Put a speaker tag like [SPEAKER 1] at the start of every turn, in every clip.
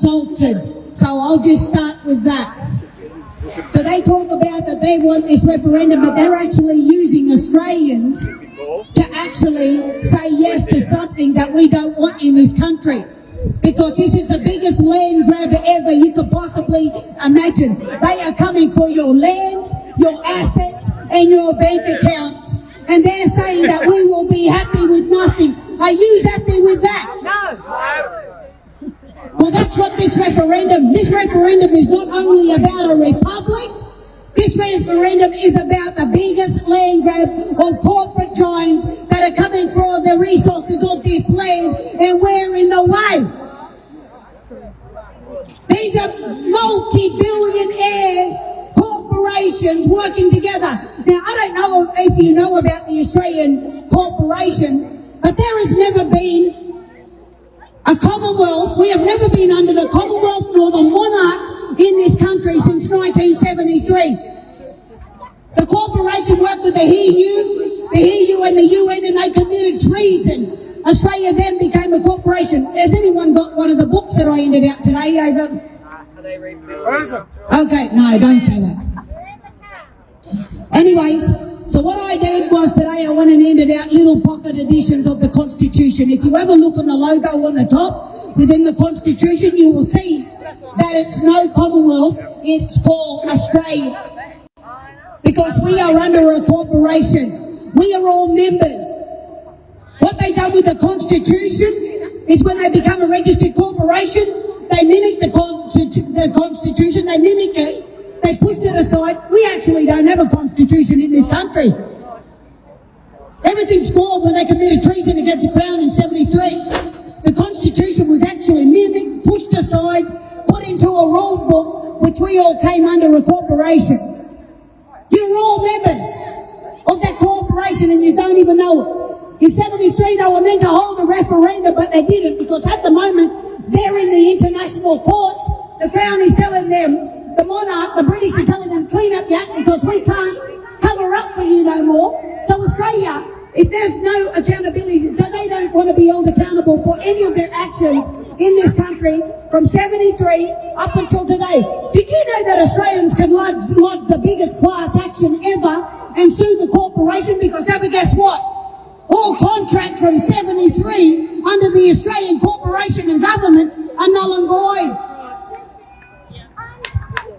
[SPEAKER 1] insulted. So I'll just start with that. So they talk about that they want this referendum, but they're actually using Australians to actually say yes to something that we don't want in this country. Because this is the biggest land grab ever you could possibly imagine. They are coming for your land, your assets, and your bank accounts. And they're saying that we will be happy with nothing. Are you happy with that? No. Well, that's what this referendum is not only about a republic. This referendum is about the biggest land grab of corporate giants that are coming for the resources of this land, and we're in the way. These are multi-billionaire corporations working together. Now, I don't know if you know about the Australian corporation, but there has never been a Commonwealth. We have never been under the Commonwealth nor the monarch in this country since 1973. The corporation worked with the EU and the UN, and they committed treason. Australia then became a corporation. Has anyone got one of the books that I handed out today? Okay, no, don't say that. Anyways, so what I did was today I went and handed out little pocket editions of the Constitution. If you have a look on the logo on the top, within the Constitution, you will see that it's no Commonwealth, it's called Australia. Because we are under a corporation. We are all members. What they done with the Constitution is when they become a registered corporation, they mimic the Constitution, they mimic it, they pushed it aside. We actually don't have a Constitution in this country. Everything's flawed when they committed treason against the Crown in 73. The Constitution was actually mimicked, pushed aside, put into a rule book, which we all came under a corporation. You're all members of that corporation and you don't even know it. In 73, they were meant to hold a referendum, but they didn't, because at the moment, they're in the international courts. The Crown is telling them, the monarch, the British are telling them, clean up your act because we can't cover up for you no more. So Australia, if there's no accountability, so they don't want to be held accountable for any of their actions in this country from 73 up until today. Did you know that Australians can lodge the biggest class action ever and sue the corporation? Because ever guess what? All contracts from 73 under the Australian corporation and government are null and void.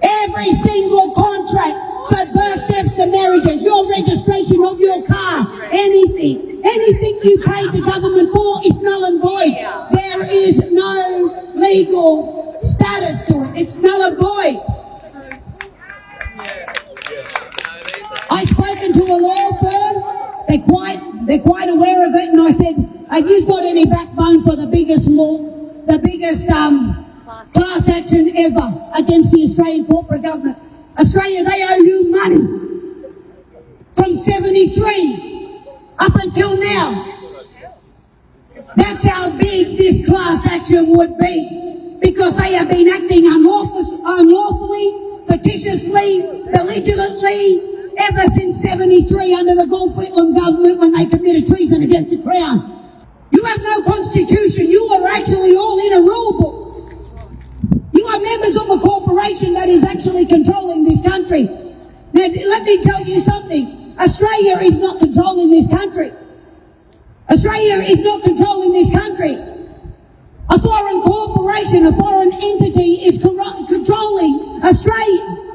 [SPEAKER 1] Every single contract. So birth, deaths and marriages, your registration of your car, anything you paid the government for is null and void. There is no legal status to it. It's null and void. I've spoken to a law firm. They're quite aware of it, and I said, have you got any backbone for the biggest class action ever against the Australian corporate government? Australia, they owe you money from 73 up until now. That's how big this class action would be, because they have been acting unlawfully, fictitiously, belligerently, ever since 73 under the Gulf Whitlam government when they committed treason against the Crown. You have no constitution. You are actually all in a rule book. You are members of a corporation that is actually controlling this country. Now, let me tell you something. Australia is not controlling this country. Australia is not controlling this country. A foreign corporation, a foreign entity is controlling Australia.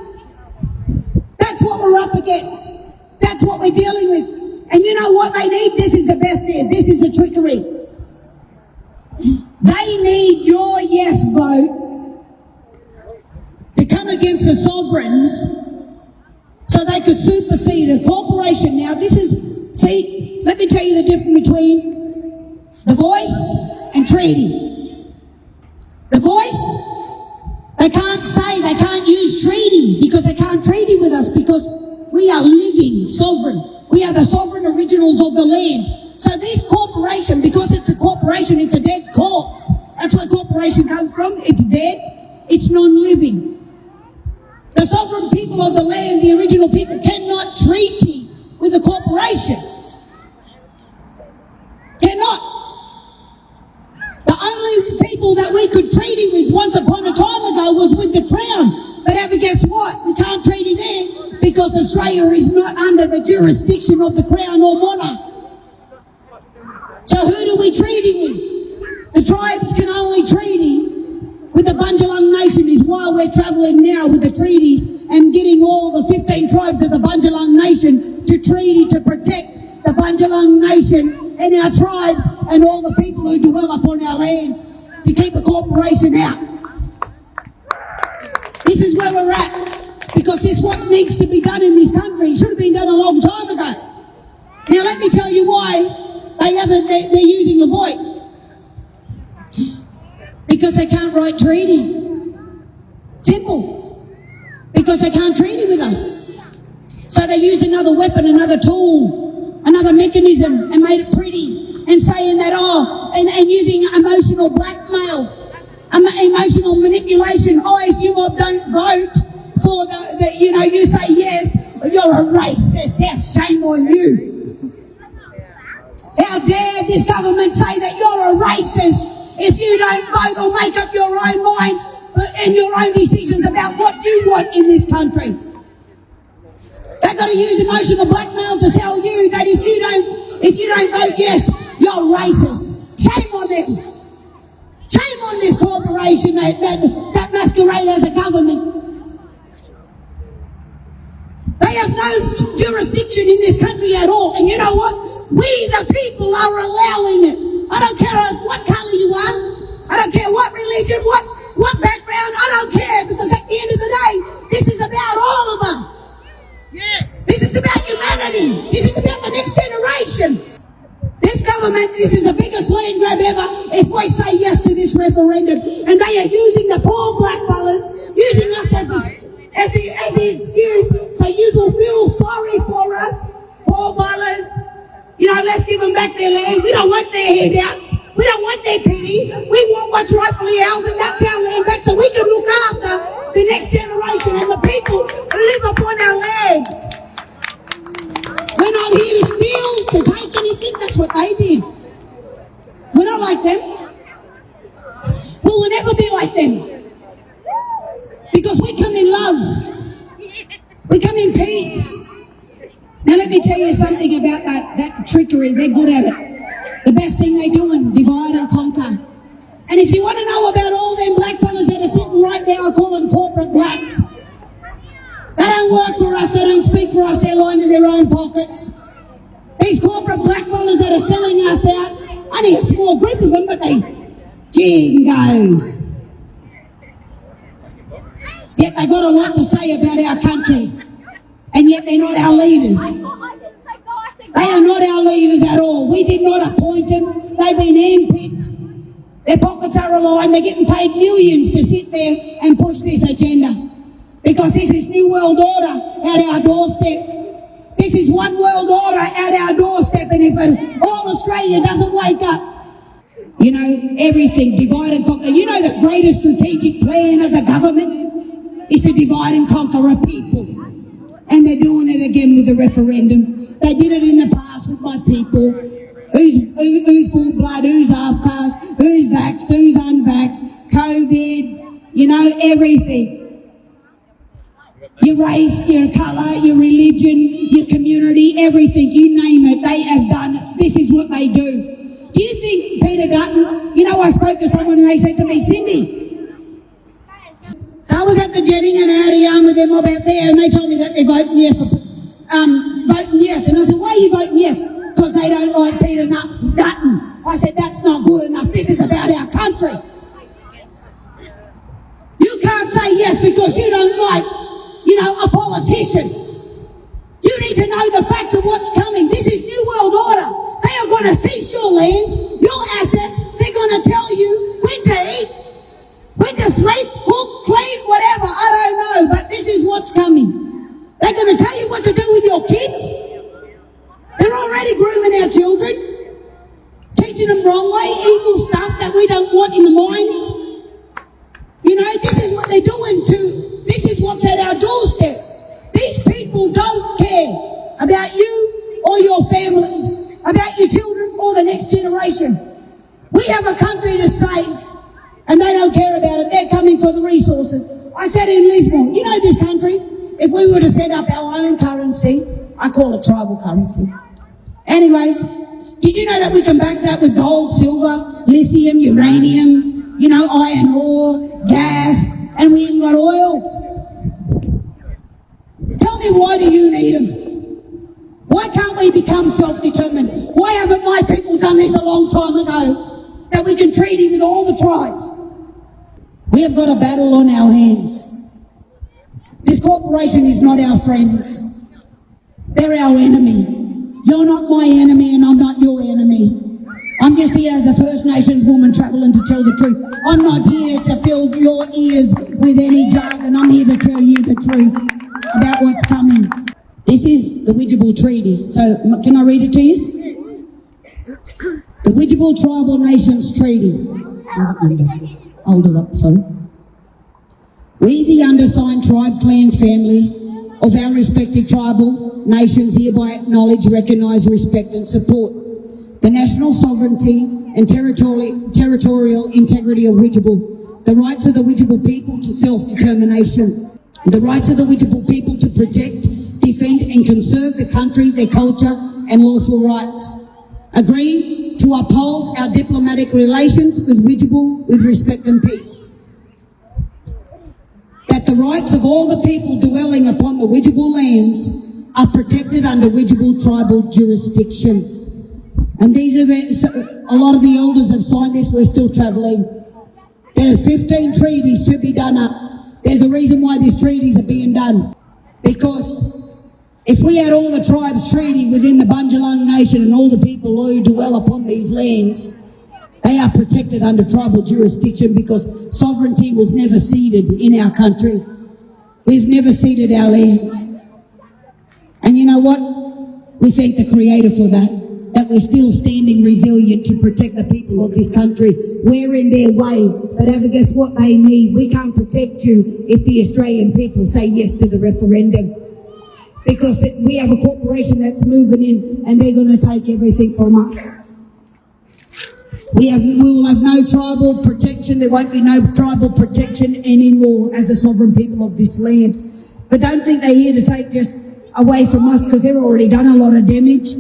[SPEAKER 1] That's what we're up against. That's what we're dealing with. And you know what they need? This is the best there. This is the trickery. They need your yes vote to come against the sovereigns so they could supersede a corporation. Now let me tell you the difference between the voice and treaty. The voice, they can't use treaty because they can't treaty with us, because we are living sovereign. We are the sovereign originals of the land. So this corporation, because it's a corporation, it's a dead corpse. That's where corporation comes from. It's dead. It's non-living. The sovereign people of the land, the original people, cannot treaty with a corporation. Cannot. The only people that we could treaty with once upon a on. But ever guess what? We can't treaty there because Australia is not under the jurisdiction of the Crown or monarch. So who do we treaty with? The tribes can only treaty with the Bundjalung Nation, is why we're travelling now with the treaties and getting all the 15 tribes of the Bundjalung Nation to treaty to protect the Bundjalung Nation and our tribes and all the people who dwell upon our lands, to keep a corporation out. This is where we're at, because this is what needs to be done in this country. It should have been done a long time ago. Now let me tell you why they're using the voice. Because they can't write treaty. Simple. Because they can't treaty with us. So they used another weapon, another tool, another mechanism, and made it pretty, and saying that, and using emotional blackmail, emotional manipulation. If you don't vote for you say yes, you're a racist. How shame on you. How dare this government say that you're a racist if you don't vote or make up your own mind and your own decisions about what you want in this country. They've got to use emotional blackmail to tell you that if you don't vote yes, you're racist. Shame on them. Shame on this corporation that masquerade as a government. They have no jurisdiction in this country at all. And you know what? We, the people, are allowing it. I don't care what colour you are. I don't care what religion, what background. I don't care, because at the end of the day, this is about all of us. Yes. This is about humanity. This is about the next generation. This government, this is the biggest land grab ever if we say yes to this referendum. And they are using the poor black fellas, using us as the excuse so you will feel sorry for us, poor fellas. Let's give them back their land. We don't want their handouts. We don't want their pity. We want what's rightfully ours, and that's our land back, so we can look after the next generation and the people who live upon our land. We're not here to steal, to take anything. That's what they did. We're not like them. We will never be like them. Because we come in love. We come in peace. Now let me tell you something about that trickery. They're good at it. The best thing they're doing, divide and conquer. And if you want to know about all them black fellas that are sitting right there, I call them corporate blacks. They don't work for us, they don't speak for us, they're lying in their own pockets. These corporate black fellas that are selling us out, only a small group of them, but they jingos. Yet they got a lot to say about our country. And yet they're not our leaders. They are not our leaders at all. We did not appoint them. They've been handpicked. Their pockets are aligned. They're getting paid millions to sit there and push this agenda. Because this is New World Order at our doorstep. This is one world order at our doorstep. And if all Australia doesn't wake up, everything, divide and conquer. The greatest strategic plan of the government is to divide and conquer a people. And they're doing it again with the referendum. They did it in the past with my people. Who's full blood, who's half caste, who's vaxxed, who's unvaxxed, COVID, everything. Your race, your colour, your religion, your community, everything, you name it, they have done it. This is what they do. Do you think Peter Dutton, I spoke to someone and they said to me, Cindy, so I was at the jetting and I had a yarn with them mob out there, and they told me that they're voting yes. And I said, why are you voting yes? Because they don't like Peter Dutton. I said, that's not good enough. This is about our country. You can't say yes because you don't like, a politician. You need to know the facts of what's coming. This is New World Order. They are going to seize your lands, your assets. They're going to tell you when to eat, when to sleep, cook, clean, whatever. I don't know, but this is what's coming. They're going to tell you what to do with your kids. They're already grooming our children, teaching them wrong way, evil stuff that we don't want in the minds. This is what they're doing this is what's at our doorstep. These people don't care about you or your families, about your children or the next generation. We have a country to save, and they don't care about it. They're coming for the resources. resources. I said in Lismore, you know this country, if we were to set up our own currency, I call it tribal currency. Anyways, did you know that we can back that with gold, silver, lithium, uranium, you know, iron ore, gas, and we even got oil? Tell me, why do you need them? Why can't we become self-determined? Why haven't my people done this a long time ago, that we can treaty with all the tribes? We have got a battle on our hands. This corporation is not our friends. They're our enemy. You're not my enemy and I'm not your enemy. I'm just here as a First Nations woman travelling to tell the truth. I'm not here to fill your ears with any jargon. I'm here to tell you the truth about what's coming. This is the Widjabul Treaty. So, can I read it to you? The Widjabul Tribal Nations Treaty. Hold it up, sorry. We, the undersigned tribe, clans, family of our respective tribal nations, hereby acknowledge, recognise, respect and support the national sovereignty and territorial integrity of Widjabul, the rights of the Widjabul people to self-determination, the rights of the Widjabul people to protect, defend and conserve the country, their culture and lawful rights. Agree to uphold our diplomatic relations with Widjabul with respect and peace. That the rights of all the people dwelling upon the Widjabul lands are protected under Widjabul tribal jurisdiction. And these are a lot of the elders have signed this. We're still travelling. There's 15 treaties to be done up. There's a reason why these treaties are being done. Because if we had all the tribes treaty within the Bundjalung Nation and all the people who dwell upon these lands, they are protected under tribal jurisdiction because sovereignty was never ceded in our country. We've never ceded our lands. And you know what? We thank the Creator for that we're still standing resilient to protect the people of this country. We're in their way, but ever guess what they need? We can't protect you if the Australian people say yes to the referendum. Because we have a corporation that's moving in and they're going to take everything from us. We will have no tribal protection. There won't be no tribal protection anymore as the sovereign people of this land. But don't think they're here to take just away from us, because they've already done a lot of damage,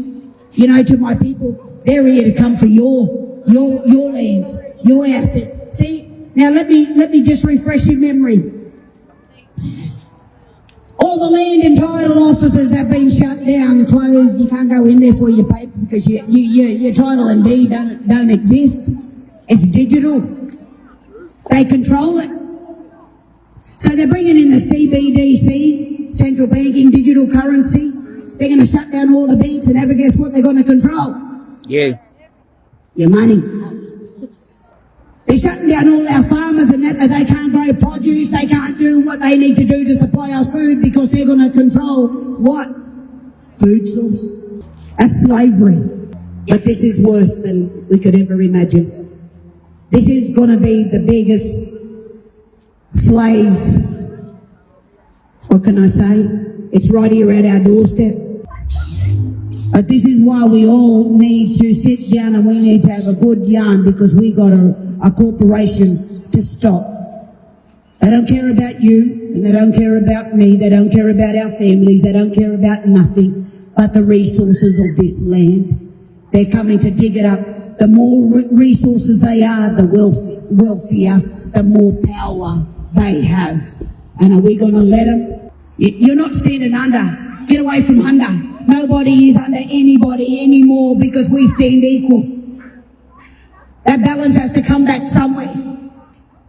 [SPEAKER 1] you know, to my people. They're here to come for your lands, your assets. See, now let me just refresh your memory. All the land and title offices have been shut down, closed. You can't go in there for your paper because your title and deed don't exist. It's digital. They control it. So they're bringing in the CBDC, central banking digital currency. They're going to shut down all the banks, and ever guess what they're going to control?
[SPEAKER 2] You.
[SPEAKER 1] Your money. They're shutting down all our farmers and that they can't grow produce, they can't do what they need to do to supply our food because they're going to control what? Food source. That's slavery. But this is worse than we could ever imagine. This is going to be the biggest slave. What can I say? It's right here at our doorstep. But this is why we all need to sit down and we need to have a good yarn, because we got a corporation to stop. They don't care about you and they don't care about me. They don't care about our families. They don't care about nothing but the resources of this land. They're coming to dig it up. The more resources they are, the wealthier, the more power they have. And are we going to let them? You're not standing under. Get away from under. Nobody is under anybody anymore because we stand equal. That balance has to come back somewhere.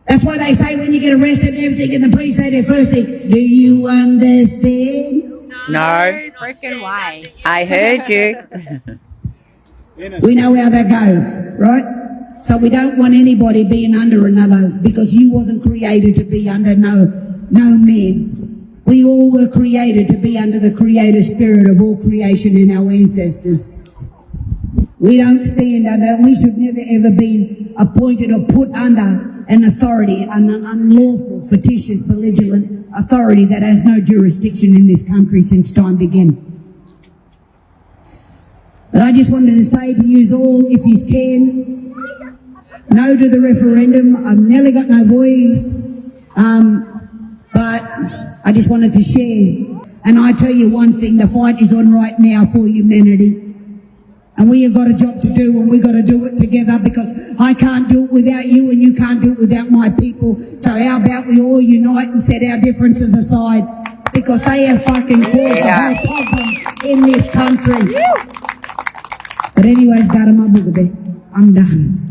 [SPEAKER 1] That's why they say when you get arrested and everything, and the police say their first thing, do you understand?
[SPEAKER 2] No.
[SPEAKER 3] Freaking way.
[SPEAKER 2] I heard you.
[SPEAKER 1] We know how that goes, right? So we don't want anybody being under another, because you wasn't created to be under no man. We all were created to be under the creator spirit of all creation in our ancestors. We don't stand under, we should never ever be appointed or put under an authority, an unlawful, fictitious, belligerent authority that has no jurisdiction in this country since time began. But I just wanted to say to you all, if you can, no to the referendum. I've nearly got no voice. But I just wanted to share. And I tell you one thing, the fight is on right now for humanity. And we have got a job to do, and we've got to do it together, because I can't do it without you and you can't do it without my people. So how about we all unite and set our differences aside, because they have fucking caused the whole problem in this country. But anyways, I'm done.